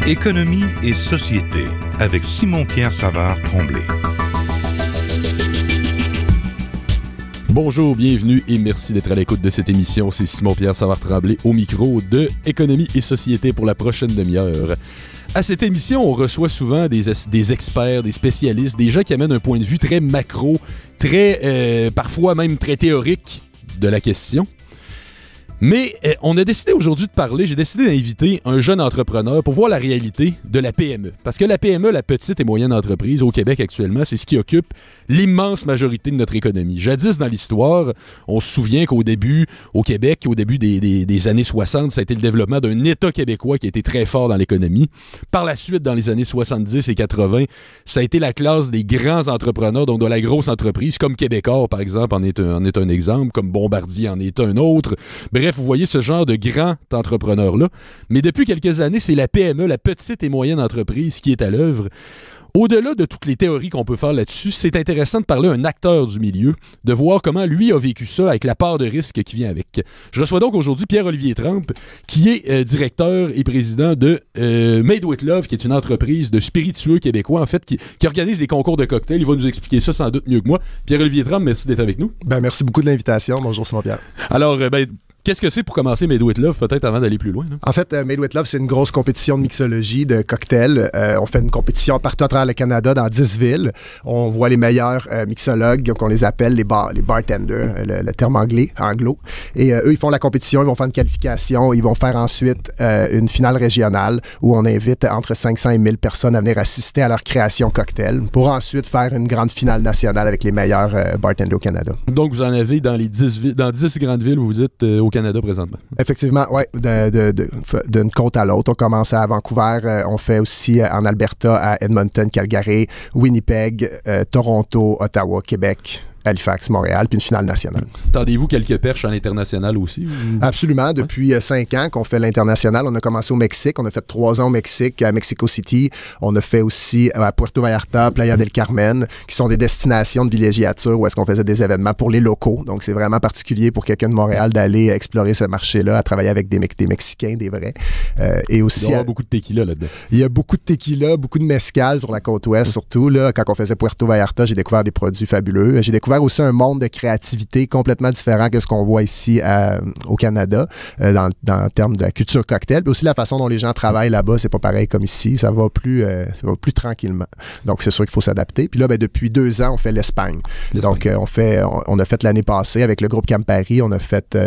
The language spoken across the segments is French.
Économie et société avec Simon-Pierre Savard-Tremblay. Bonjour, bienvenue et merci d'être à l'écoute de cette émission. C'est Simon-Pierre Savard-Tremblay au micro de Économie et société pour la prochaine demi-heure. À cette émission, on reçoit souvent des experts, des spécialistes, des gens qui amènent un point de vue très macro, très parfois même très théorique de la question. Mais on a décidé aujourd'hui de parler, j'ai décidé d'inviter un jeune entrepreneur pour voir la réalité de la PME. Parce que la PME, la petite et moyenne entreprise au Québec actuellement, c'est ce qui occupe l'immense majorité de notre économie. Jadis dans l'histoire, on se souvient qu'au début, au Québec, au début des années 60, ça a été le développement d'un État québécois qui a été très fort dans l'économie. Par la suite, dans les années 70 et 80, ça a été la classe des grands entrepreneurs, donc de la grosse entreprise, comme Québécois, par exemple, en est un exemple, comme Bombardier en est un autre. Bref, vous voyez ce genre de grand entrepreneur-là. Mais depuis quelques années, c'est la PME, la petite et moyenne entreprise, qui est à l'œuvre. Au-delà de toutes les théories qu'on peut faire là-dessus, c'est intéressant de parler à un acteur du milieu, de voir comment lui a vécu ça avec la part de risque qui vient avec. Je reçois donc aujourd'hui Pierre-Olivier Trempe, qui est directeur et président de Made with Love, qui est une entreprise de spiritueux québécois, en fait, qui organise des concours de cocktails. Il va nous expliquer ça sans doute mieux que moi. Pierre-Olivier Trempe, merci d'être avec nous. Merci beaucoup de l'invitation. Bonjour Simon-Pierre. Alors, qu'est-ce que c'est pour commencer Made with Love, peut-être avant d'aller plus loin? Là? En fait, Made with Love, c'est une grosse compétition de mixologie, de cocktails. On fait une compétition partout à travers le Canada, dans 10 villes. On voit les meilleurs mixologues, donc on les appelle les bartenders, le terme anglo. Et eux, ils font la compétition, ils vont faire une qualification, ils vont faire ensuite une finale régionale où on invite entre 500 et 1000 personnes à venir assister à leur création cocktail pour ensuite faire une grande finale nationale avec les meilleurs bartenders au Canada. Donc, vous en avez dans 10 grandes villes où vous êtes au Canada présentement. Effectivement, oui, d'une côte à l'autre. On commence à Vancouver, on fait aussi en Alberta, à Edmonton, Calgary, Winnipeg, Toronto, Ottawa, Québec, Halifax, Montréal, puis une finale nationale. Tendez-vous quelques perches à l'international aussi? Absolument. Depuis 5 ans qu'on fait l'international. On a commencé au Mexique. On a fait 3 ans au Mexique, à Mexico City. On a fait aussi à Puerto Vallarta, Playa del Carmen, qui sont des destinations de villégiature où est-ce qu'on faisait des événements pour les locaux. Donc, c'est vraiment particulier pour quelqu'un de Montréal d'aller explorer ce marché-là, à travailler avec des Mexicains, des vrais. Et aussi, il y a beaucoup de tequila là-dedans. Il y a beaucoup de tequila, beaucoup de mezcal sur la côte ouest, surtout. Là, quand on faisait Puerto Vallarta, j'ai découvert des produits fabuleux. J'ai découvert aussi un monde de créativité complètement différent que ce qu'on voit ici au Canada dans termes de la culture cocktail. Puis aussi la façon dont les gens travaillent là-bas, c'est pas pareil comme ici. Ça va plus tranquillement. Donc, c'est sûr qu'il faut s'adapter. Puis là, depuis 2 ans, on fait l'Espagne. Donc, on a fait l'année passée avec le groupe Campari, on a fait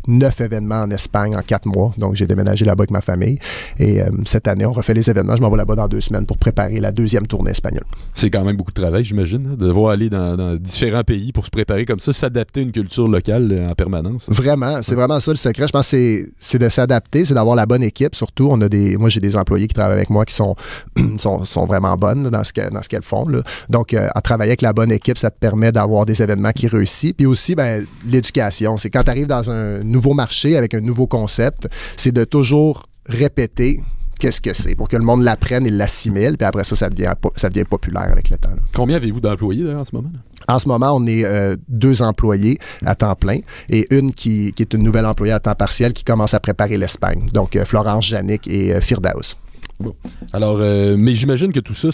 9 événements en Espagne en 4 mois. Donc, j'ai déménagé là-bas avec ma famille. Et cette année, on refait les événements. Je m'en vais là-bas dans 2 semaines pour préparer la 2e tournée espagnole. C'est quand même beaucoup de travail, j'imagine, de devoir aller dans différents pays pour se préparer comme ça, s'adapter à une culture locale en permanence. Vraiment, c'est vraiment ça le secret. Je pense que c'est de s'adapter, c'est d'avoir la bonne équipe. Surtout, moi, j'ai des employés qui travaillent avec moi qui sont vraiment bonnes dans ce qu'elles font. Là. Donc, à travailler avec la bonne équipe, ça te permet d'avoir des événements qui réussissent. Puis aussi, l'éducation. C'est quand tu arrives dans un nouveau marché avec un nouveau concept, c'est de toujours répéter qu'est-ce que c'est, pour que le monde l'apprenne et l'assimile, puis après ça devient populaire avec le temps. Là. Combien avez-vous d'employés d'ailleurs en ce moment? En ce moment, on est 2 employés à temps plein et une qui est une nouvelle employée à temps partiel qui commence à préparer l'Espagne. Donc, Florence, Jannick et Firdaus. Bon. Alors, mais j'imagine que tout ça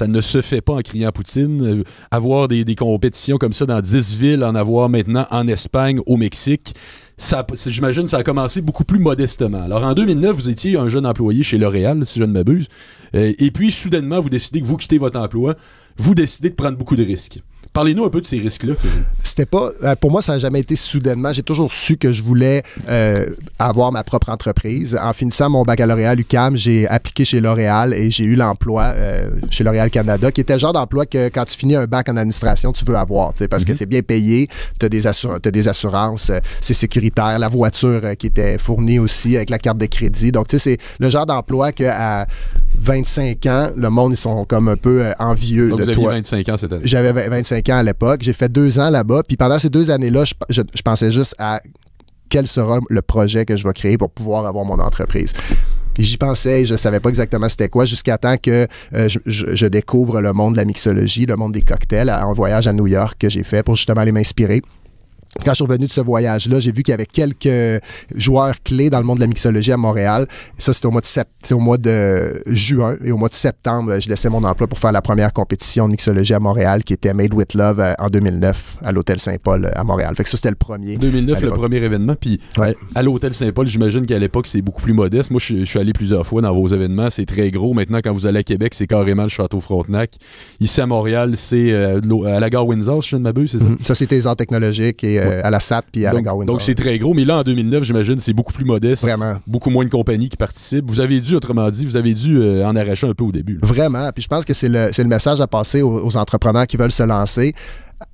ne se fait pas en criant Poutine. Avoir des compétitions comme ça dans 10 villes, en avoir maintenant en Espagne, au Mexique, j'imagine que ça a commencé beaucoup plus modestement. Alors, en 2009, vous étiez un jeune employé chez L'Oréal, si je ne m'abuse, et puis, soudainement, vous décidez que vous quittez votre emploi, vous décidez de prendre beaucoup de risques. Parlez-nous un peu de ces risques-là. C'était pas... pour moi, ça n'a jamais été soudainement. J'ai toujours su que je voulais avoir ma propre entreprise. En finissant mon baccalauréat à l'UQAM, j'ai appliqué chez L'Oréal et j'ai eu l'emploi chez L'Oréal Canada, qui était le genre d'emploi que quand tu finis un bac en administration, tu veux avoir, parce que tu es bien payé, tu as des assurances, c'est sécuritaire, la voiture qui était fournie aussi avec la carte de crédit. Donc, tu sais, c'est le genre d'emploi qu'à 25 ans, le monde, ils sont comme un peu envieux. Donc, de vous toi. aviez 25 ans cette année. J'avais 25 ans à l'époque. J'ai fait 2 ans là-bas. Puis pendant ces 2 années-là, je pensais juste à quel sera le projet que je vais créer pour pouvoir avoir mon entreprise. Puis j'y pensais, je ne savais pas exactement c'était quoi, jusqu'à temps que je découvre le monde de la mixologie, le monde des cocktails, en voyage à New York que j'ai fait pour justement aller m'inspirer. Quand je suis revenu de ce voyage-là, j'ai vu qu'il y avait quelques joueurs clés dans le monde de la mixologie à Montréal. Et ça, c'était au mois de juin. Et au mois de septembre, je laissais mon emploi pour faire la première compétition de mixologie à Montréal qui était Made with Love en 2009 à l'Hôtel Saint-Paul à Montréal. Fait que ça, c'était le premier. 2009, le premier événement. Puis à l'Hôtel Saint-Paul, j'imagine qu'à l'époque, c'est beaucoup plus modeste. Moi, je suis allé plusieurs fois dans vos événements. C'est très gros. Maintenant, quand vous allez à Québec, c'est carrément le Château Frontenac. Ici à Montréal, c'est à la gare Windsor, si je ne m'abuse, c'est ça? Société des arts technologiques et à la SAT puis à la gare Windsor. Donc c'est très gros, mais là en 2009, j'imagine, c'est beaucoup plus modeste. Vraiment. Beaucoup moins de compagnies qui participent. Vous avez dû en arracher un peu au début. Là. Vraiment. Puis je pense que c'est le message à passer aux entrepreneurs qui veulent se lancer.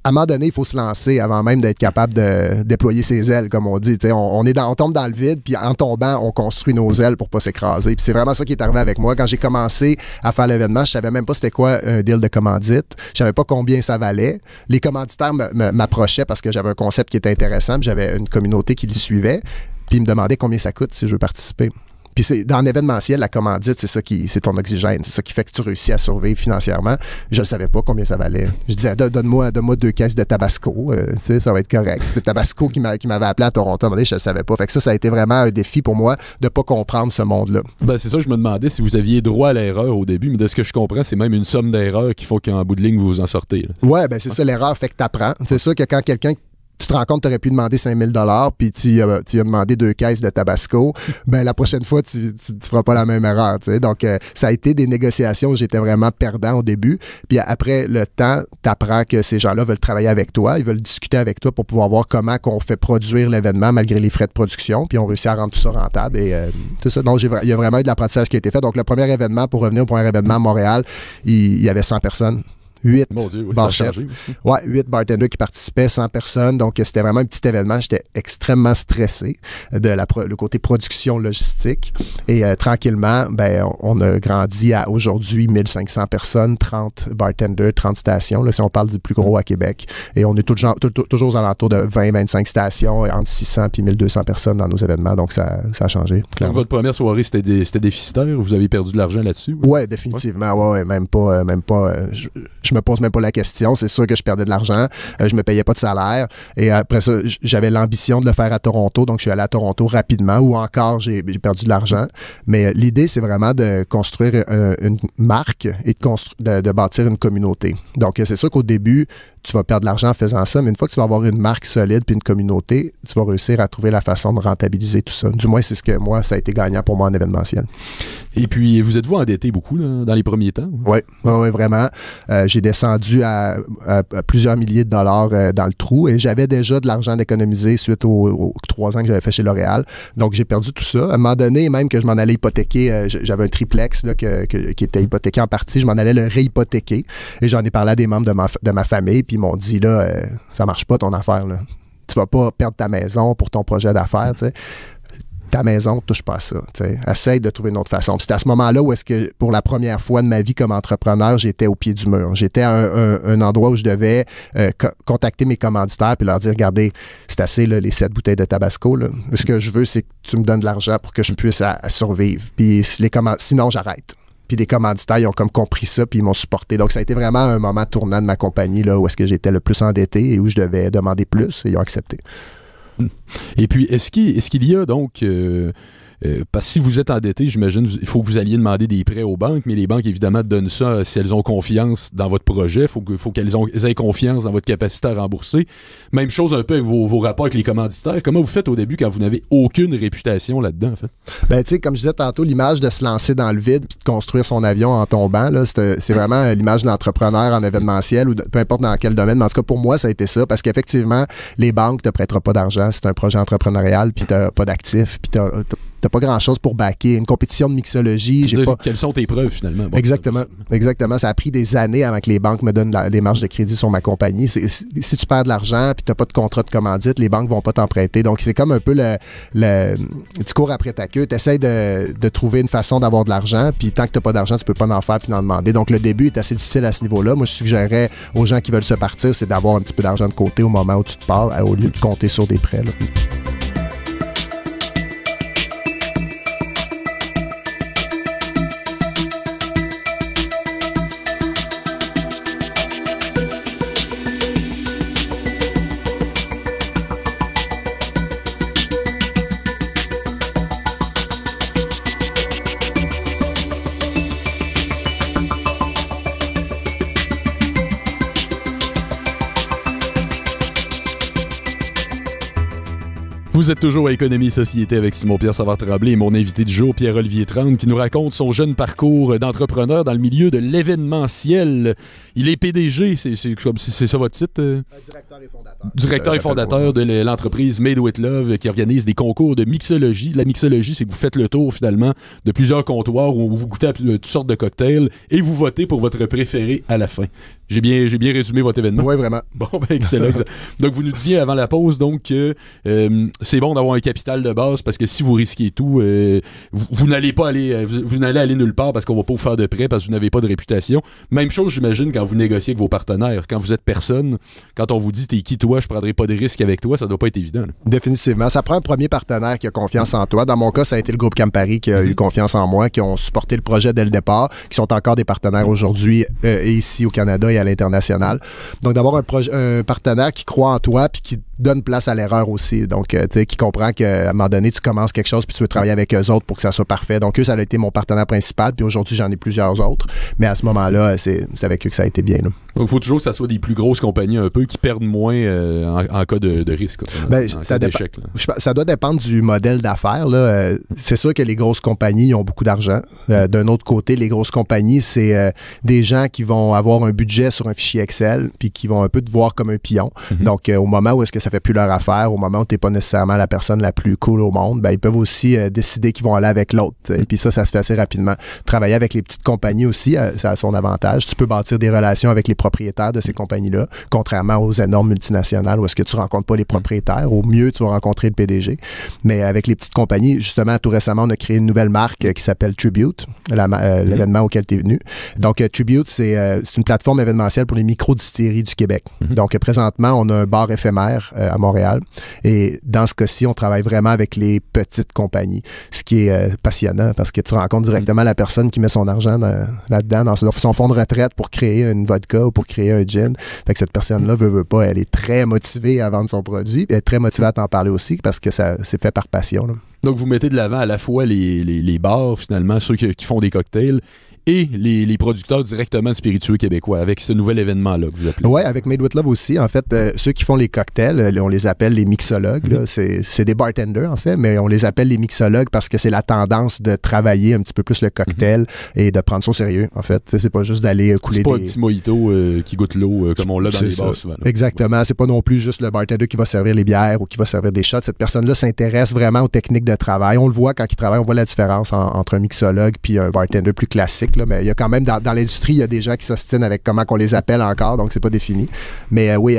À un moment donné, il faut se lancer avant même d'être capable de déployer ses ailes, comme on dit. On tombe dans le vide, puis en tombant, on construit nos ailes pour pas s'écraser. Puis c'est vraiment ça qui est arrivé avec moi. Quand j'ai commencé à faire l'événement, je savais même pas c'était quoi un deal de commandite. Je savais pas combien ça valait. Les commanditaires m'approchaient parce que j'avais un concept qui était intéressant, puis j'avais une communauté qui le suivait, puis ils me demandaient combien ça coûte si je veux participer. Puis dans l'événementiel, la commandite, c'est ton oxygène. C'est ça qui fait que tu réussis à survivre financièrement. Je ne savais pas combien ça valait. Je disais, donne-moi 2 caisses de Tabasco. Ça va être correct. C'est Tabasco qui m'avait appelé à Toronto. Je ne le savais pas. Fait que ça a été vraiment un défi pour moi de ne pas comprendre ce monde-là. Ben, c'est ça, je me demandais si vous aviez droit à l'erreur au début, mais de ce que je comprends, c'est même une somme d'erreurs qu'il faut qu'en bout de ligne, vous vous en sortez. Là. Ouais, ben c'est ça, l'erreur fait que tu apprends. C'est sûr que quand tu te rends compte que tu aurais pu demander 5 000 $, puis tu as demandé 2 caisses de Tabasco, ben la prochaine fois, tu feras pas la même erreur. T'sais. Donc, ça a été des négociations où j'étais vraiment perdant au début. Puis après le temps, tu apprends que ces gens-là veulent travailler avec toi, ils veulent discuter avec toi pour pouvoir voir comment qu'on fait produire l'événement malgré les frais de production, puis on réussit à rendre tout ça rentable. Et c'est ça. Donc, il y a vraiment eu de l'apprentissage qui a été fait. Donc, le premier événement, pour revenir au premier événement à Montréal, il y avait 100 personnes. 8 bar-chefs. 8 bartenders qui participaient, 100 personnes. Donc, c'était vraiment un petit événement. J'étais extrêmement stressé de le côté production logistique. Et tranquillement, on a grandi à aujourd'hui 1500 personnes, 30 bartenders, 30 stations. Là, si on parle du plus gros à Québec. Et on est toujours aux alentours de 20-25 stations, entre 600 et 1200 personnes dans nos événements. Donc, ça a changé. Donc, votre première soirée, c'était déficitaire? Vous avez perdu de l'argent là-dessus? Oui, définitivement. Ouais, même pas. Je me pose même pas la question. C'est sûr que je perdais de l'argent. Je me payais pas de salaire. Et après ça, j'avais l'ambition de le faire à Toronto. Donc, je suis allé à Toronto rapidement. Ou encore, j'ai perdu de l'argent. Mais l'idée, c'est vraiment de construire une marque et de bâtir une communauté. Donc, c'est sûr qu'au début, tu vas perdre de l'argent en faisant ça. Mais une fois que tu vas avoir une marque solide puis une communauté, tu vas réussir à trouver la façon de rentabiliser tout ça. Du moins, c'est ce que moi, ça a été gagnant pour moi en événementiel. Et puis, vous êtes-vous endetté beaucoup là, dans les premiers temps? Oui, vraiment. J'ai descendu à plusieurs milliers de dollars dans le trou et j'avais déjà de l'argent d'économiser suite aux 3 ans que j'avais fait chez L'Oréal. Donc, j'ai perdu tout ça. À un moment donné, même que je m'en allais hypothéquer, j'avais un triplex là, qui était hypothéqué en partie, je m'en allais le réhypothéquer et j'en ai parlé à des membres de ma famille puis ils m'ont dit, là, ça marche pas ton affaire, là. Tu vas pas perdre ta maison pour ton projet d'affaires, tu sais. Ta maison, touche pas à ça. T'sais. Essaye de trouver une autre façon. C'est à ce moment-là où est-ce que, pour la première fois de ma vie comme entrepreneur, j'étais au pied du mur. J'étais à un endroit où je devais contacter mes commanditaires et leur dire, regardez, c'est assez, là, les 7 bouteilles de Tabasco. Là. Ce que je veux, c'est que tu me donnes de l'argent pour que je puisse à survivre. Puis sinon, j'arrête. Puis les commanditaires, ils ont comme compris ça, puis ils m'ont supporté. Donc, ça a été vraiment un moment tournant de ma compagnie, là, où est-ce que j'étais le plus endetté et où je devais demander plus, et ils ont accepté. Et puis, est-ce qu'il y a donc... parce que si vous êtes endetté, j'imagine il faut que vous alliez demander des prêts aux banques, mais les banques, évidemment, donnent ça si elles ont confiance dans votre projet. Il faut qu'elles aient confiance dans votre capacité à rembourser. Même chose un peu avec vos rapports avec les commanditaires. Comment vous faites au début quand vous n'avez aucune réputation là-dedans, en fait? Ben, tu sais, comme je disais tantôt, l'image de se lancer dans le vide puis de construire son avion en tombant, là, c'est vraiment l'image de l'entrepreneur en événementiel ou peu importe dans quel domaine. Mais en tout cas, pour moi, ça a été ça parce qu'effectivement, les banques ne te prêteront pas d'argent si tu as un projet entrepreneurial puis tu n'as pas d'actifs puis t'as pas grand-chose pour backer. Une compétition de mixologie, Quelles sont tes preuves, finalement? Bon, Exactement. Ça a pris des années avant que les banques me donnent des marges de crédit sur ma compagnie. Si tu perds de l'argent et tu n'as pas de contrat de commandite, les banques vont pas t'emprunter. Donc, c'est comme un peu tu cours après ta queue. Tu essaies de trouver une façon d'avoir de l'argent, puis tant que tu n'as pas d'argent, tu peux pas en faire puis en demander. Donc, le début est assez difficile à ce niveau-là. Moi, je suggérerais aux gens qui veulent se partir, c'est d'avoir un petit peu d'argent de côté au moment où tu te pars, au lieu de compter sur des prêts. Là. Vous êtes toujours à Économie et Société avec Simon-Pierre Savard-Tremblay et mon invité du jour, Pierre-Olivier Tremble, qui nous raconte son jeune parcours d'entrepreneur dans le milieu de l'événementiel. Il est PDG, c'est ça votre titre? Directeur et fondateur. Directeur et fondateur de l'entreprise Made with Love qui organise des concours de mixologie. La mixologie, c'est que vous faites le tour finalement de plusieurs comptoirs où vous goûtez à toutes sortes de cocktails et vous votez pour votre préféré à la fin. J'ai bien résumé votre événement? Oui, vraiment. Bon, ben excellent. Donc, vous nous disiez avant la pause donc que c'est bon d'avoir un capital de base parce que si vous risquez tout, vous n'allez pas aller, vous n'allez aller nulle part parce qu'on va pas vous faire de prêt parce que vous n'avez pas de réputation. Même chose, j'imagine, quand vous négociez avec vos partenaires. Quand vous êtes personne, quand on vous dit t'es qui toi, je prendrai pas de risque avec toi, ça doit pas être évident. Là. Définitivement. Ça prend un premier partenaire qui a confiance en toi. Dans mon cas, ça a été le groupe Campari qui a eu confiance en moi, qui ont supporté le projet dès le départ, qui sont encore des partenaires aujourd'hui et ici au Canada et à l'international. Donc, d'avoir un partenaire qui croit en toi puis qui donne place à l'erreur aussi. Donc, tu sais, qui comprend qu'à un moment donné, tu commences quelque chose puis tu veux travailler avec eux autres pour que ça soit parfait. Donc, eux, ça a été mon partenaire principal puis aujourd'hui, j'en ai plusieurs autres. Mais à ce moment-là, c'est avec eux que ça a été bien. Là. Donc, il faut toujours que ça soit des plus grosses compagnies un peu qui perdent moins en cas de risque. Ça doit dépendre du modèle d'affaires. C'est sûr que les grosses compagnies ont beaucoup d'argent. D'un autre côté, les grosses compagnies, c'est des gens qui vont avoir un budget sur un fichier Excel puis qui vont un peu te voir comme un pion. Donc, au moment où est-ce que ça fait plus leur affaire, au moment où tu n'es pas nécessairement la personne la plus cool au monde, ben, ils peuvent aussi décider qu'ils vont aller avec l'autre. Et puis ça se fait assez rapidement. Travailler avec les petites compagnies aussi, ça a son avantage. Tu peux bâtir des relations avec les propriétaires de ces compagnies-là, contrairement aux énormes multinationales où est-ce que tu rencontres pas les propriétaires. Au mieux, tu vas rencontrer le PDG. Mais avec les petites compagnies, justement, tout récemment, on a créé une nouvelle marque qui s'appelle Tribute, l'événement auquel tu es venu. Donc, Tribute, c'est une plateforme événementielle pour les micro-distilleries du Québec. Donc, présentement, on a un bar éphémère à Montréal. Et dans ce cas-ci, on travaille vraiment avec les petites compagnies, ce qui est passionnant parce que tu rencontres directement la personne qui met son argent là-dedans, dans son fonds de retraite pour créer une vodka ou pour créer un gin. Fait que cette personne-là veut pas, elle est très motivée à vendre son produit, puis elle est très motivée à t'en parler aussi parce que ça c'est fait par passion. Là. Donc, vous mettez de l'avant à la fois les bars, finalement, ceux qui font des cocktails, et les producteurs directement de spiritueux québécois avec ce nouvel événement-là que vous appelez. Oui, avec Made with Love aussi. En fait, ceux qui font les cocktails, on les appelle les mixologues. Là. C'est des bartenders, en fait, mais on les appelle les mixologues parce que c'est la tendance de travailler un petit peu plus le cocktail et de prendre ça au sérieux, en fait. C'est pas juste d'aller couler c'est pas un petit mojito qui goûte l'eau comme on l'a dans les bars souvent. Là. Exactement. C'est pas non plus juste le bartender qui va servir les bières ou qui va servir des shots. Cette personne-là s'intéresse vraiment aux techniques de travail. On le voit quand il travaille, on voit la différence entre un mixologue puis un bartender plus classique. Là, mais il y a quand même, dans l'industrie, il y a des gens qui s'ostinent avec comment qu'on les appelle encore, donc c'est pas défini. Mais oui,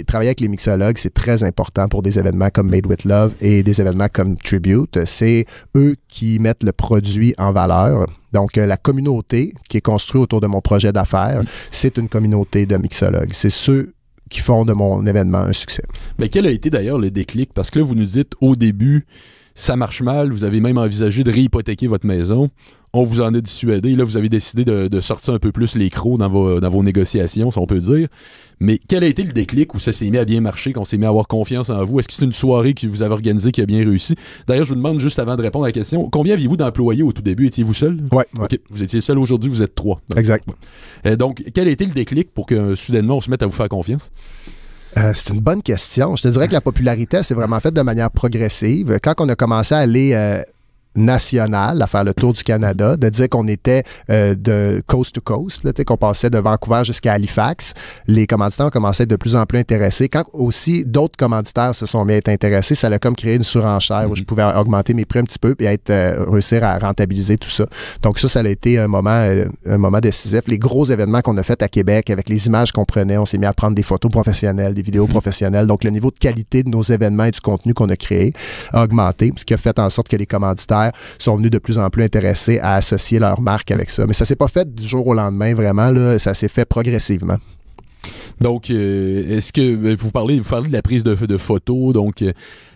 travailler avec les mixologues, c'est très important pour des événements comme Made with Love et des événements comme Tribute. C'est eux qui mettent le produit en valeur. Donc, la communauté qui est construite autour de mon projet d'affaires, c'est une communauté de mixologues. C'est ceux qui font de mon événement un succès. Mais quel a été d'ailleurs le déclic? Parce que là, vous nous dites au début, ça marche mal, vous avez même envisagé de réhypothéquer votre maison. On vous en a dissuadé. Là, vous avez décidé de sortir un peu plus les crocs dans vos négociations, si on peut dire. Mais quel a été le déclic où ça s'est mis à bien marcher, qu'on s'est mis à avoir confiance en vous? Est-ce que c'est une soirée que vous avez organisée qui a bien réussi? D'ailleurs, je vous demande juste avant de répondre à la question, combien aviez-vous d'employés au tout début? Étiez-vous seul? Oui. OK. Vous étiez seul aujourd'hui, vous êtes 3. Donc, exact. Donc, quel a été le déclic pour que soudainement on se mette à vous faire confiance? C'est une bonne question. Je te dirais que la popularité s'est vraiment faite de manière progressive. Quand on a commencé à aller national, à faire le tour du Canada, de dire qu'on était de coast to coast, là, qu'on passait de Vancouver jusqu'à Halifax, les commanditaires ont commencé à être de plus en plus intéressés. Quand aussi d'autres commanditaires se sont mis à être intéressés, ça a comme créé une surenchère où je pouvais augmenter mes prix un petit peu et réussir à rentabiliser tout ça. Donc ça a été un moment décisif. Les gros événements qu'on a fait à Québec, avec les images qu'on prenait, on s'est mis à prendre des photos professionnelles, des vidéos professionnelles. Donc le niveau de qualité de nos événements et du contenu qu'on a créé a augmenté, ce qui a fait en sorte que les commanditaires sont venus de plus en plus intéressés à associer leur marque avec ça. Mais ça s'est pas fait du jour au lendemain, vraiment. Là, ça s'est fait progressivement. Donc, est-ce que vous parlez de la prise de photos, donc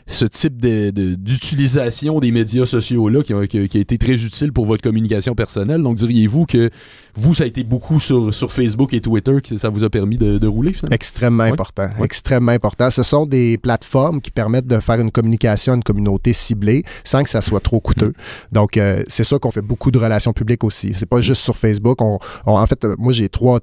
ce type d'utilisation des médias sociaux-là qui a été très utile pour votre communication personnelle. Donc, diriez-vous que vous, ça a été beaucoup sur Facebook et Twitter que ça vous a permis de rouler, finalement? Extrêmement important. Oui. Extrêmement important. Ce sont des plateformes qui permettent de faire une communication à une communauté ciblée sans que ça soit trop coûteux. Donc, c'est sûr qu'on fait beaucoup de relations publiques aussi. C'est pas juste sur Facebook. En fait, moi, j'ai trois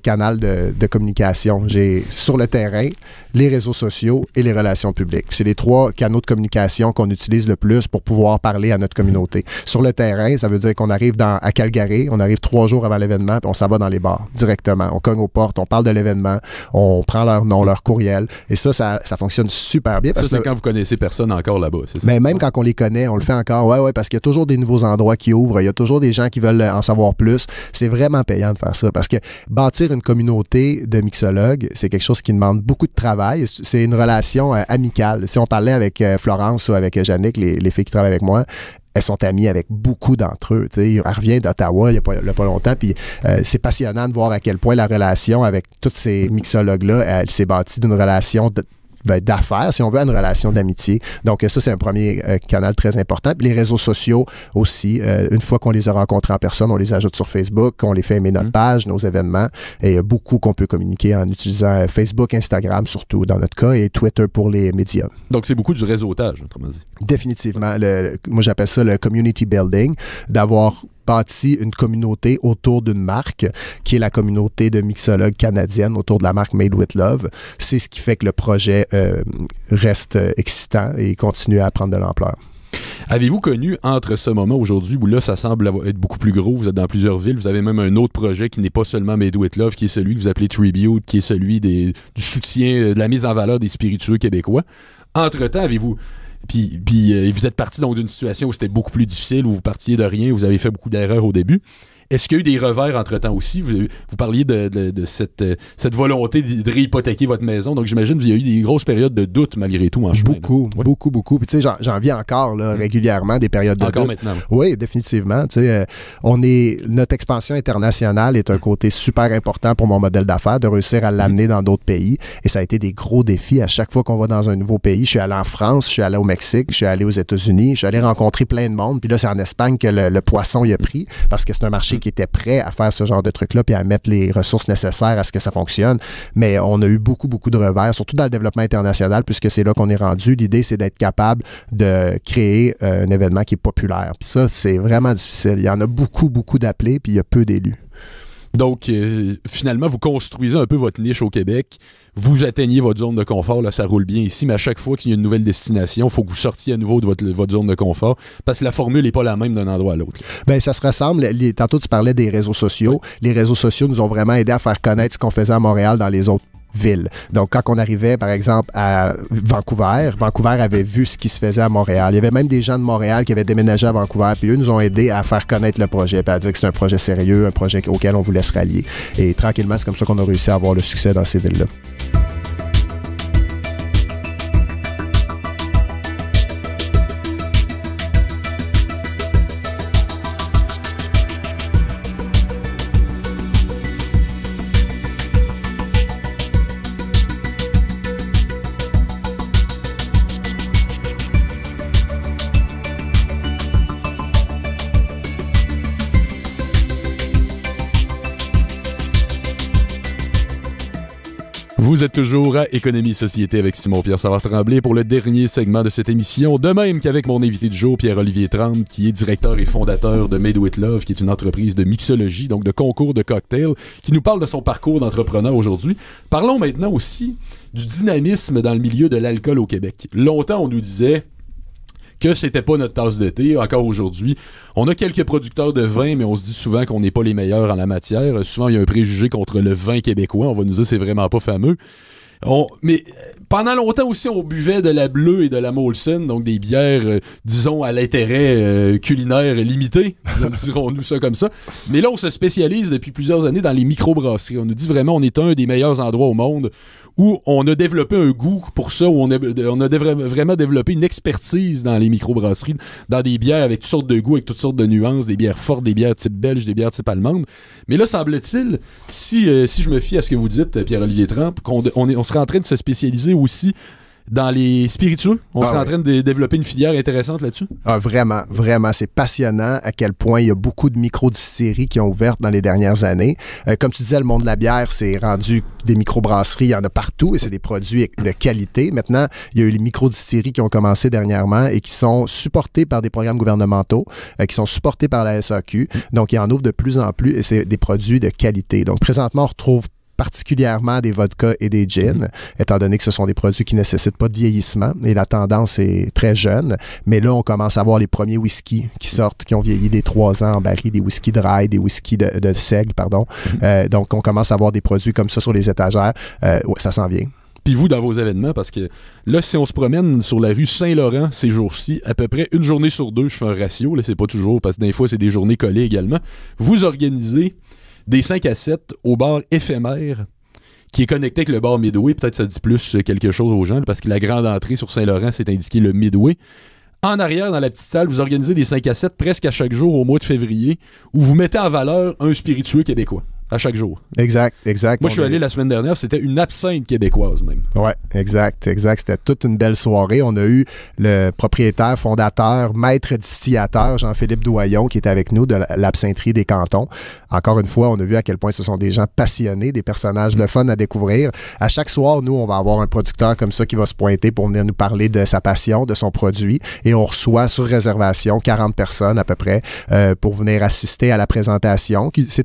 canaux de communication. J'ai sur le terrain, les réseaux sociaux et les relations publiques. C'est les trois trois canaux de communication qu'on utilise le plus pour pouvoir parler à notre communauté. Sur le terrain, ça veut dire qu'on arrive à Calgary, on arrive 3 jours avant l'événement, puis on s'en va dans les bars directement. On cogne aux portes, on parle de l'événement, on prend leur nom, leur courriel, et ça fonctionne super bien. Ça, c'est quand vous connaissez personne encore là-bas, c'est ça? Mais même quand on les connaît, on le fait encore, ouais, parce qu'il y a toujours des nouveaux endroits qui ouvrent, il y a toujours des gens qui veulent en savoir plus. C'est vraiment payant de faire ça, parce que bâtir une communauté de mixologues, c'est quelque chose qui demande beaucoup de travail. C'est une relation amicale. Si on parlait avec Florence ou avec Jannick, les filles qui travaillent avec moi, elles sont amies avec beaucoup d'entre eux. Elle revient d'Ottawa il n'y a pas longtemps, puis c'est passionnant de voir à quel point la relation avec tous ces mixologues-là, elle s'est bâtie d'une relation d'affaires, si on veut, à une relation d'amitié. Donc, ça, c'est un premier canal très important. Puis les réseaux sociaux aussi, une fois qu'on les a rencontrés en personne, on les ajoute sur Facebook, on les fait aimer notre page, nos événements, et il y a beaucoup qu'on peut communiquer en utilisant Facebook, Instagram, surtout dans notre cas, et Twitter pour les médias. Donc, c'est beaucoup du réseautage, autrement dit. Définitivement. Moi, j'appelle ça le community building, d'avoir bâti une communauté autour d'une marque qui est la communauté de mixologues canadiennes autour de la marque Made with Love. C'est ce qui fait que le projet reste excitant et continue à prendre de l'ampleur. Avez-vous connu entre ce moment aujourd'hui où là ça semble être beaucoup plus gros, vous êtes dans plusieurs villes, vous avez même un autre projet qui n'est pas seulement Made with Love, qui est celui que vous appelez Tribute, qui est celui du soutien, de la mise en valeur des spiritueux québécois. Entre-temps, avez-vous... Puis vous êtes parti donc d'une situation où c'était beaucoup plus difficile, où vous partiez de rien, vous avez fait beaucoup d'erreurs au début. Est-ce qu'il y a eu des revers entre-temps aussi? Vous parliez de cette volonté de réhypothéquer votre maison. Donc, j'imagine qu'il y a eu des grosses périodes de doute malgré tout en chemin. Beaucoup. Puis, tu sais, j'en vis encore régulièrement des périodes de doute. Encore maintenant. Oui, définitivement. Tu sais, notre expansion internationale est un côté super important pour mon modèle d'affaires, de réussir à l'amener dans d'autres pays. Et ça a été des gros défis à chaque fois qu'on va dans un nouveau pays. Je suis allé en France, je suis allé au Mexique, je suis allé aux États-Unis, je suis allé rencontrer plein de monde. Puis là, c'est en Espagne que le poisson y a pris, parce que c'est un marché qui était prêt à faire ce genre de truc-là puis à mettre les ressources nécessaires à ce que ça fonctionne. Mais on a eu beaucoup de revers, surtout dans le développement international, puisque c'est là qu'on est rendu. L'idée, c'est d'être capable de créer un événement qui est populaire. Puis ça, c'est vraiment difficile. Il y en a beaucoup d'appelés, puis il y a peu d'élus. Donc, finalement, vous construisez un peu votre niche au Québec. Vous atteignez votre zone de confort. Là, ça roule bien ici. Mais à chaque fois qu'il y a une nouvelle destination, il faut que vous sortiez à nouveau de votre zone de confort parce que la formule n'est pas la même d'un endroit à l'autre. Bien, ça se ressemble. Tantôt, tu parlais des réseaux sociaux. Oui. Les réseaux sociaux nous ont vraiment aidé à faire connaître ce qu'on faisait à Montréal dans les autres ville. Donc, quand on arrivait, par exemple, à Vancouver avait vu ce qui se faisait à Montréal. Il y avait même des gens de Montréal qui avaient déménagé à Vancouver, puis eux nous ont aidés à faire connaître le projet, puis à dire que c'est un projet sérieux, un projet auquel on voulait se rallier. Et tranquillement, c'est comme ça qu'on a réussi à avoir le succès dans ces villes-là. Vous êtes toujours à Économie Société avec Simon-Pierre Savard-Tremblay pour le dernier segment de cette émission, de même qu'avec mon invité du jour, Pierre-Olivier Tremble, qui est directeur et fondateur de Made with Love, qui est une entreprise de mixologie, donc de concours de cocktails, qui nous parle de son parcours d'entrepreneur aujourd'hui. Parlons maintenant aussi du dynamisme dans le milieu de l'alcool au Québec. Longtemps, on nous disait que c'était pas notre tasse de thé, encore aujourd'hui. On a quelques producteurs de vin, mais on se dit souvent qu'on n'est pas les meilleurs en la matière. Souvent, il y a un préjugé contre le vin québécois. On va nous dire que c'est vraiment pas fameux. Mais pendant longtemps aussi, on buvait de la Bleue et de la Molson, donc des bières, disons, à l'intérêt culinaire limité, dirons-nous ça comme ça. Mais là, on se spécialise depuis plusieurs années dans les microbrasseries. On nous dit vraiment on est un des meilleurs endroits au monde où on a développé un goût pour ça, où on a vraiment développé une expertise dans les microbrasseries, dans des bières avec toutes sortes de goûts, avec toutes sortes de nuances, des bières fortes, des bières type belge, des bières type allemande. Mais là, semble-t-il, si je me fie à ce que vous dites, Pierre-Olivier Tremble, on serait en train de se spécialiser aussi dans les spiritueux. On serait en train de développer une filière intéressante là-dessus. Ah, vraiment. C'est passionnant à quel point il y a beaucoup de micro-distilleries qui ont ouvert dans les dernières années. Comme tu disais, le monde de la bière, c'est rendu des microbrasseries. Il y en a partout et c'est des produits de qualité. Maintenant, il y a eu les micro-distilleries qui ont commencé dernièrement et qui sont supportées par des programmes gouvernementaux, qui sont supportés par la SAQ. Donc, il y en ouvre de plus en plus et c'est des produits de qualité. Donc, présentement, on retrouve particulièrement des vodkas et des gins, étant donné que ce sont des produits qui ne nécessitent pas de vieillissement et la tendance est très jeune. Mais là, on commence à voir les premiers whiskies qui sortent, qui ont vieilli des 3 ans en baril, des whiskies dry, des whiskies de seigle, pardon. Donc, on commence à voir des produits comme ça sur les étagères. Ouais, ça s'en vient. Puis vous, dans vos événements, parce que là, si on se promène sur la rue Saint-Laurent ces jours-ci, à peu près une journée sur 2, je fais un ratio, là, c'est pas toujours, parce que des fois, c'est des journées collées également, vous organisez des 5 à 7 au bar éphémère qui est connecté avec le bar Midway. Peut-être ça dit plus quelque chose aux gens, là, parce que la grande entrée sur Saint-Laurent, c'est indiqué le Midway. En arrière, dans la petite salle, vous organisez des 5 à 7 presque à chaque jour au mois de février, où vous mettez en valeur un spiritueux québécois. À chaque jour. Exact. Moi, je suis allé la semaine dernière, c'était une absinthe québécoise même. Oui, exact. C'était toute une belle soirée. On a eu le propriétaire, fondateur, maître distillateur, Jean-Philippe Doyon, qui était avec nous de l'absintherie des Cantons. Encore une fois, on a vu à quel point ce sont des gens passionnés, des personnages le fun à découvrir. À chaque soir, nous, on va avoir un producteur comme ça qui va se pointer pour venir nous parler de sa passion, de son produit. Et on reçoit sur réservation 40 personnes à peu près pour venir assister à la présentation. C'est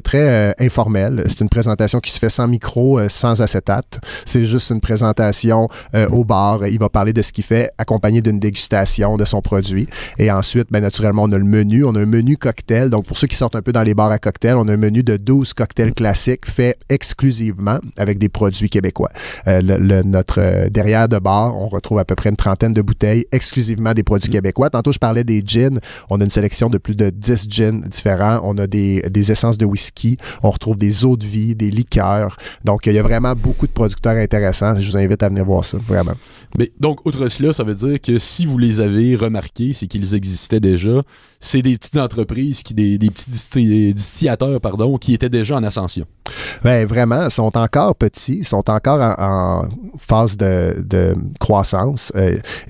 très informel. C'est une présentation qui se fait sans micro, sans acétate. C'est juste une présentation au bar. Il va parler de ce qu'il fait, accompagné d'une dégustation de son produit. Et ensuite, bien, naturellement, on a le menu. On a un menu cocktail. Donc, pour ceux qui sortent un peu dans les bars à cocktails, on a un menu de 12 cocktails classiques faits exclusivement avec des produits québécois. Notre derrière de bar, on retrouve à peu près une trentaine de bouteilles exclusivement des produits québécois. Tantôt, je parlais des gins. On a une sélection de plus de 10 gins différents. On a des essences de whisky. On retrouve des eaux de vie, des liqueurs. Donc, il y a vraiment beaucoup de producteurs intéressants. Je vous invite à venir voir ça, vraiment. Mais donc, outre cela, ça veut dire que si vous les avez remarqués, c'est qu'ils existaient déjà. C'est des petites entreprises, des petits distillateurs, qui étaient déjà en ascension. Bien, vraiment, ils sont encore petits, ils sont encore en phase de croissance.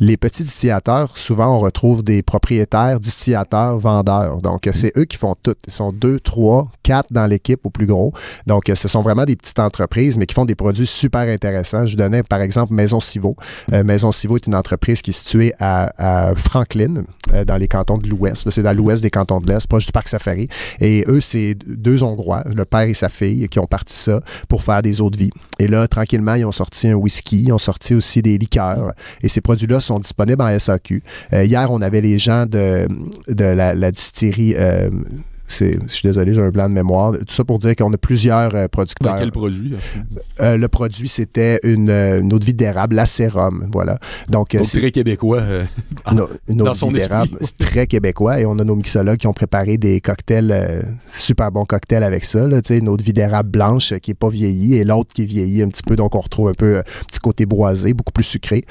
Les petits distillateurs, souvent, on retrouve des propriétaires, distillateurs, vendeurs. Donc, c'est eux qui font tout. Ils sont 2, 3, 4 dans l'équipe au plus gros. Donc, ce sont vraiment des petites entreprises, mais qui font des produits super intéressants. Je vous donnais, par exemple, Maison Siveau. Maison Siveau est une entreprise qui est située à Franklin, dans les cantons de l'Ouest. Là, c'est dans l'Ouest des cantons de l'Est, proche du Parc Safari. Et eux, c'est 2 Hongrois, le père et sa fille, qui ont parti ça pour faire des eaux de vie. Et là, tranquillement, ils ont sorti un whisky, ils ont sorti aussi des liqueurs. Et ces produits-là sont disponibles en SAQ. Hier, on avait les gens de la distillerie... je suis désolé, j'ai un blanc de mémoire. Tout ça pour dire qu'on a plusieurs producteurs. Dans quel produit? Le produit, c'était une eau de vie d'érable, la sérum, voilà. Donc c'est très québécois. Une eau de vie d'érable, c'est très québécois. Et on a nos mixologues qui ont préparé des cocktails, super bons cocktails avec ça. Là, une eau de vie d'érable blanche qui n'est pas vieillie et l'autre qui est vieillie un petit peu. Donc, on retrouve un peu un petit côté boisé, beaucoup plus sucré.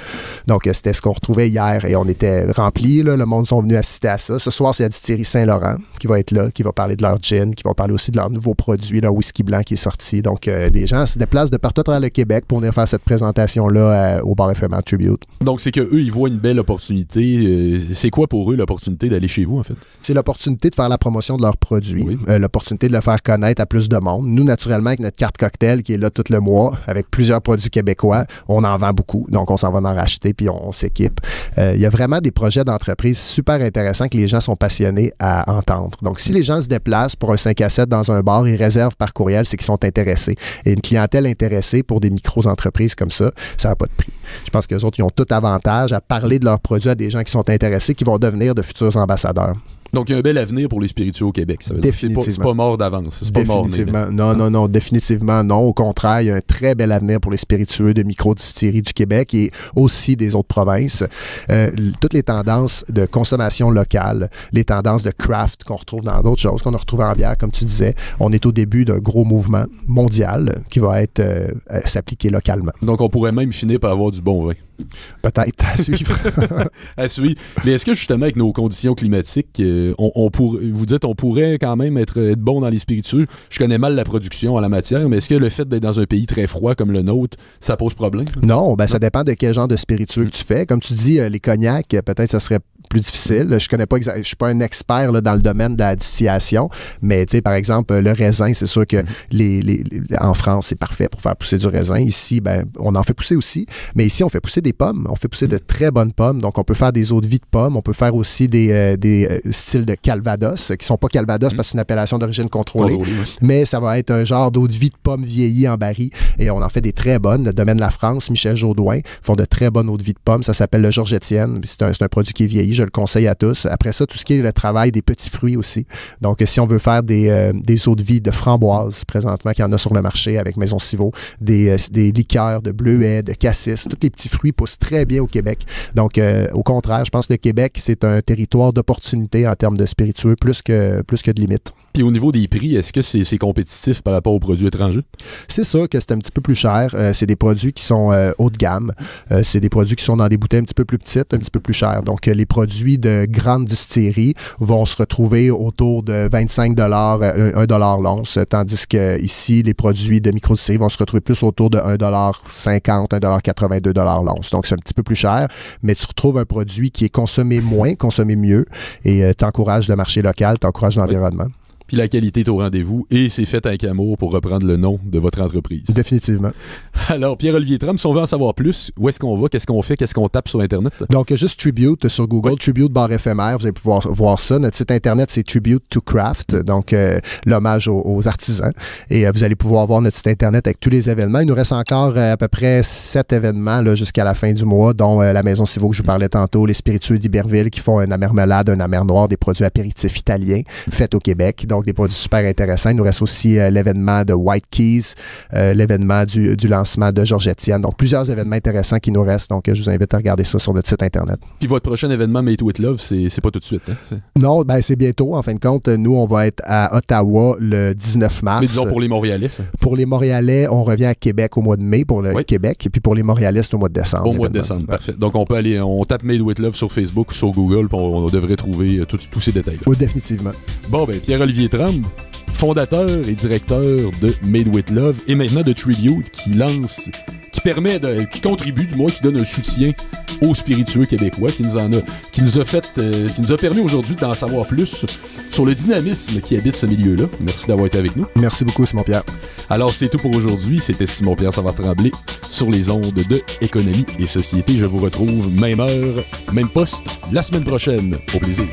Donc, c'était ce qu'on retrouvait hier et on était remplis. Là, le monde sont venus assister à ça. Ce soir, c'est la distillerie Saint-Laurent qui va être là, qui va parler de leur gin, qui vont parler aussi de leur nouveau produit, leur whisky blanc qui est sorti. Donc, les gens se déplacent de partout à travers le Québec pour venir faire cette présentation-là au Bar éphémère Tribute. Donc, c'est qu'eux, ils voient une belle opportunité. C'est quoi pour eux l'opportunité d'aller chez vous, en fait? C'est l'opportunité de faire la promotion de leurs produits, oui. L'opportunité de le faire connaître à plus de monde. Nous, naturellement, avec notre carte cocktail qui est là tout le mois, avec plusieurs produits québécois, on en vend beaucoup. Donc, on s'en va en racheter puis on s'équipe. Il y a vraiment des projets d'entreprise super intéressants que les gens sont passionnés à entendre. Donc, si les gens se déplacent pour un 5 à 7 dans un bar, ils réservent par courriel, c'est qu'ils sont intéressés. Et une clientèle intéressée pour des micro-entreprises comme ça n'a pas de prix. Je pense qu'eux autres, ils ont tout avantage à parler de leurs produits à des gens qui sont intéressés, qui vont devenir de futurs ambassadeurs. Donc, il y a un bel avenir pour les spiritueux au Québec. Ça veut dire que c'est pas mort d'avance. C'est pas mort. Non, définitivement non. Au contraire, il y a un très bel avenir pour les spiritueux de micro-distilleries du Québec et aussi des autres provinces. Toutes les tendances de consommation locale, les tendances de craft qu'on retrouve dans d'autres choses, qu'on a retrouvées en bière, comme tu disais, on est au début d'un gros mouvement mondial qui va être s'appliquer localement. Donc, on pourrait même finir par avoir du bon vin. Peut-être, à suivre. À suivre. Mais est-ce que justement, avec nos conditions climatiques, vous dites on pourrait quand même être bon dans les spiritueux? Je connais mal la production en la matière, mais est-ce que le fait d'être dans un pays très froid comme le nôtre, ça pose problème? Non, ça dépend de quel genre de spiritueux que tu fais. Comme tu dis, les cognacs, peut-être ça serait plus difficile. Je connais pas je suis pas un expert là, dans le domaine de la distillation, mais tu sais, par exemple, le raisin, c'est sûr que en France, c'est parfait pour faire pousser du raisin. Ici, on en fait pousser aussi, mais ici, on fait pousser des des pommes. On fait pousser de très bonnes pommes. Donc, on peut faire des eaux de vie de pommes. On peut faire aussi des styles de Calvados, qui sont pas Calvados parce que c'est une appellation d'origine contrôlée. Mais ça va être un genre d'eau de vie de pommes vieillie en baril. Et on en fait des très bonnes. Le domaine de la France, Michel Jaudoin, font de très bonnes eau de vie de pommes. Ça s'appelle le Georgetienne. C'est un produit qui est vieilli. Je le conseille à tous. Après ça, tout ce qui est le travail des petits fruits aussi. Donc, si on veut faire des eaux de vie de framboise, présentement, qu'il y en a sur le marché avec Maison Civaux, des liqueurs de bleuets, de cassis, tous les petits fruits poussent très bien au Québec. Donc, au contraire, je pense que le Québec, c'est un territoire d'opportunité en termes de spiritueux, plus que de limites. Puis au niveau des prix, est-ce que c'est compétitif par rapport aux produits étrangers? C'est ça que c'est un petit peu plus cher. C'est des produits qui sont haut de gamme. C'est des produits qui sont dans des bouteilles un petit peu plus petites, un petit peu plus chères. Donc, les produits de grande distillerie vont se retrouver autour de 25 $, 1 $ l'once, tandis que ici, les produits de microdistillerie vont se retrouver plus autour de 1,50 $, 1,82 $ l'once. Donc, c'est un petit peu plus cher, mais tu retrouves un produit qui est consommé moins, consommé mieux, et t'encourages le marché local, t'encourages l'environnement. Puis la qualité est au rendez-vous et c'est fait avec amour, pour reprendre le nom de votre entreprise. Définitivement. Alors, Pierre-Olivier Tram, si on veut en savoir plus, où est-ce qu'on va, qu'est-ce qu'on fait, qu'est-ce qu'on tape sur Internet? Donc, juste Tribute sur Google, Tribute barre éphémère, vous allez pouvoir voir ça. Notre site Internet, c'est Tribute to Craft, donc l'hommage aux artisans. Et vous allez pouvoir voir notre site Internet avec tous les événements. Il nous reste encore à peu près 7 événements là, jusqu'à la fin du mois, dont la Maison Civaux que je vous parlais tantôt, les Spiritueux d'Iberville qui font un amermelade, un amer noir, des produits apéritifs italiens faits au Québec. Donc, des produits super intéressants. Il nous reste aussi l'événement de White Keys, l'événement du lancement de Georgetienne. Donc, plusieurs événements intéressants qui nous restent. Donc, je vous invite à regarder ça sur notre site Internet. Puis votre prochain événement Made with Love, c'est pas tout de suite, hein? Non, ben c'est bientôt. En fin de compte, nous, on va être à Ottawa le 19 mars. Mais disons pour les Montréalais, ça. Pour les Montréalais, on revient à Québec au mois de mai pour le Québec. Et puis pour les Montréalais, c'est au mois de décembre. Au mois de décembre, parfait. Donc, on peut aller, on tape Made with Love sur Facebook ou sur Google, puis on devrait trouver tous ces détails-là. Oui, définitivement. Bon, ben, Pierre-Olivier Tram, fondateur et directeur de Made with Love et maintenant de Tribute qui contribue, du moins, qui donne un soutien aux spiritueux québécois, qui nous a permis aujourd'hui d'en savoir plus sur le dynamisme qui habite ce milieu-là. Merci d'avoir été avec nous. Merci beaucoup, Simon-Pierre. Alors, c'est tout pour aujourd'hui. C'était Simon-Pierre Savard-Tremblay sur les ondes de Économie et Société. Je vous retrouve même heure, même poste, la semaine prochaine. Au plaisir.